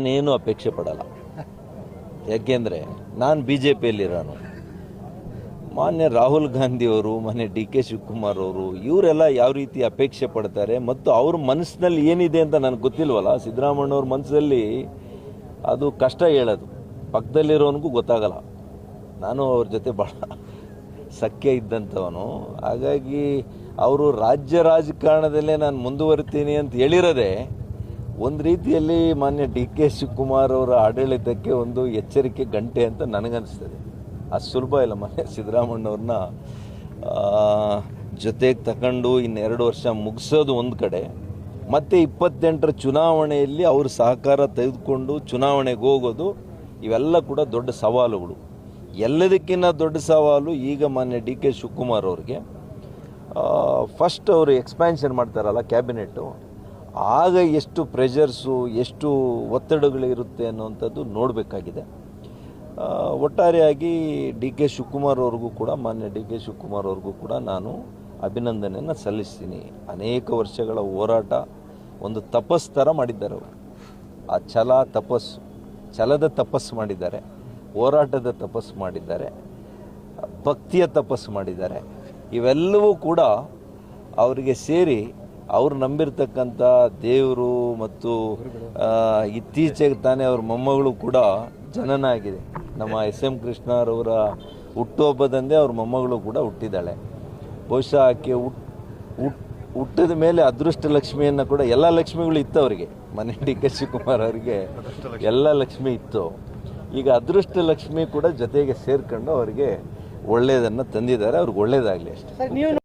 ನಾನೇನು ಅಪೇಕ್ಷೆ ಪಡಲ್ಲ. ಯಾಕೆಂದರೆ ನಾನು ಬಿ ಜೆ ಪಿಯಲ್ಲಿರೋನು. ಮಾನ್ಯ ರಾಹುಲ್ ಗಾಂಧಿಯವರು, ಮಾನ್ಯ ಡಿ ಕೆ ಶಿವಕುಮಾರ್ ಅವರು, ಇವರೆಲ್ಲ ಯಾವ ರೀತಿ ಅಪೇಕ್ಷೆ ಪಡ್ತಾರೆ ಮತ್ತು ಅವ್ರ ಮನಸ್ಸಿನಲ್ಲಿ ಏನಿದೆ ಅಂತ ನನಗೆ ಗೊತ್ತಿಲ್ವಲ್ಲ. ಸಿದ್ದರಾಮಣ್ಣವ್ರ ಮನಸ್ಸಲ್ಲಿ ಅದು ಕಷ್ಟ ಹೇಳೋದು, ಪಕ್ಕದಲ್ಲಿರೋನಿಗೂ ಗೊತ್ತಾಗಲ್ಲ. ನಾನು ಅವ್ರ ಜೊತೆ ಭಾಳ ಸಖ್ಯ ಇದ್ದಂಥವನು. ಹಾಗಾಗಿ ಅವರು ರಾಜ್ಯ ರಾಜಕಾರಣದಲ್ಲೇ ನಾನು ಮುಂದುವರಿತೀನಿ ಅಂತ ಹೇಳಿರೋದೇ ಒಂದು ರೀತಿಯಲ್ಲಿ ಮಾನ್ಯ ಡಿ ಕೆ ಶಿವಕುಮಾರ್ ಅವರ ಆಡಳಿತಕ್ಕೆ ಒಂದು ಎಚ್ಚರಿಕೆ ಗಂಟೆ ಅಂತ ನನಗನ್ನಿಸ್ತದೆ. ಅದು ಸುಲಭ ಇಲ್ಲ. ಮಾನ್ಯ ಸಿದ್ದರಾಮಣ್ಣವ್ರನ್ನ ಜೊತೆಗೆ ತಗೊಂಡು ಇನ್ನೆರಡು ವರ್ಷ ಮುಗಿಸೋದು ಒಂದು ಕಡೆ, ಮತ್ತು 28ರ ಚುನಾವಣೆಯಲ್ಲಿ ಅವ್ರ ಸಹಕಾರ ತೆಗೆದುಕೊಂಡು ಚುನಾವಣೆಗೆ ಹೋಗೋದು, ಇವೆಲ್ಲ ಕೂಡ ದೊಡ್ಡ ಸವಾಲುಗಳು. ಎಲ್ಲದಕ್ಕಿಂತ ದೊಡ್ಡ ಸವಾಲು ಈಗ ಮಾನ್ಯ ಡಿ ಕೆ ಶಿವಕುಮಾರ್ ಅವ್ರಿಗೆ ಫಸ್ಟ್ ಅವರು ಎಕ್ಸ್ಪ್ಯಾನ್ಷನ್ ಮಾಡ್ತಾರಲ್ಲ ಕ್ಯಾಬಿನೆಟ್ಟು, ಆಗ ಎಷ್ಟು ಪ್ರೆಷರ್ಸು, ಎಷ್ಟು ಒತ್ತಡಗಳಿರುತ್ತೆ ಅನ್ನುವಂಥದ್ದು ನೋಡಬೇಕಾಗಿದೆ. ಒಟ್ಟಾರೆಯಾಗಿ ಡಿ ಕೆ ಶಿವಕುಮಾರ್ ಅವ್ರಿಗೂ ಕೂಡ, ಮಾನ್ಯ ಡಿ ಕೆ ಶಿವಕುಮಾರ್ ಅವ್ರಿಗೂ ಕೂಡ ನಾನು ಅಭಿನಂದನೆಯನ್ನು ಸಲ್ಲಿಸ್ತೀನಿ. ಅನೇಕ ವರ್ಷಗಳ ಹೋರಾಟ, ಒಂದು ತಪಸ್ಸು ಥರ ಮಾಡಿದ್ದಾರೆ ಅವರು. ಆ ಛಲದ ತಪಸ್ಸು ಮಾಡಿದ್ದಾರೆ, ಹೋರಾಟದ ತಪಸ್ಸು ಮಾಡಿದ್ದಾರೆ, ಭಕ್ತಿಯ ತಪಸ್ಸು ಮಾಡಿದ್ದಾರೆ. ಇವೆಲ್ಲವೂ ಕೂಡ ಅವರಿಗೆ ಸೇರಿ ಅವ್ರು ನಂಬಿರ್ತಕ್ಕಂಥ ದೇವರು ಮತ್ತು ಇತ್ತೀಚೆಗೆ ತಾನೇ ಅವ್ರ ಮೊಮ್ಮಗಳು ಕೂಡ ಜನನ ಆಗಿದೆ. ನಮ್ಮ SM ಕೃಷ್ಣರವರ ಹುಟ್ಟುಹಬ್ಬದಂದೇ ಅವ್ರ ಮೊಮ್ಮಗಳು ಕೂಡ ಹುಟ್ಟಿದ್ದಾಳೆ. ಬಹುಶಃ ಆಕೆ ಹುಟ್ಟಿದ ಮೇಲೆ ಅದೃಷ್ಟ ಲಕ್ಷ್ಮಿಯನ್ನು ಕೂಡ, ಎಲ್ಲ ಲಕ್ಷ್ಮಿಗಳು ಇತ್ತು ಅವರಿಗೆ, ಮನೆ ಡಿ ಕೆ ಶಿವಕುಮಾರ್ ಅವರಿಗೆ ಎಲ್ಲ ಲಕ್ಷ್ಮಿ ಇತ್ತು. ಈಗ ಅದೃಷ್ಟ ಲಕ್ಷ್ಮಿ ಕೂಡ ಜೊತೆಗೆ ಸೇರ್ಕೊಂಡು ಅವರಿಗೆ ಒಳ್ಳೆಯದನ್ನು ತಂದಿದ್ದಾರೆ. ಅವ್ರಿಗೆ ಒಳ್ಳೆಯದಾಗಲಿ ಅಷ್ಟೇ.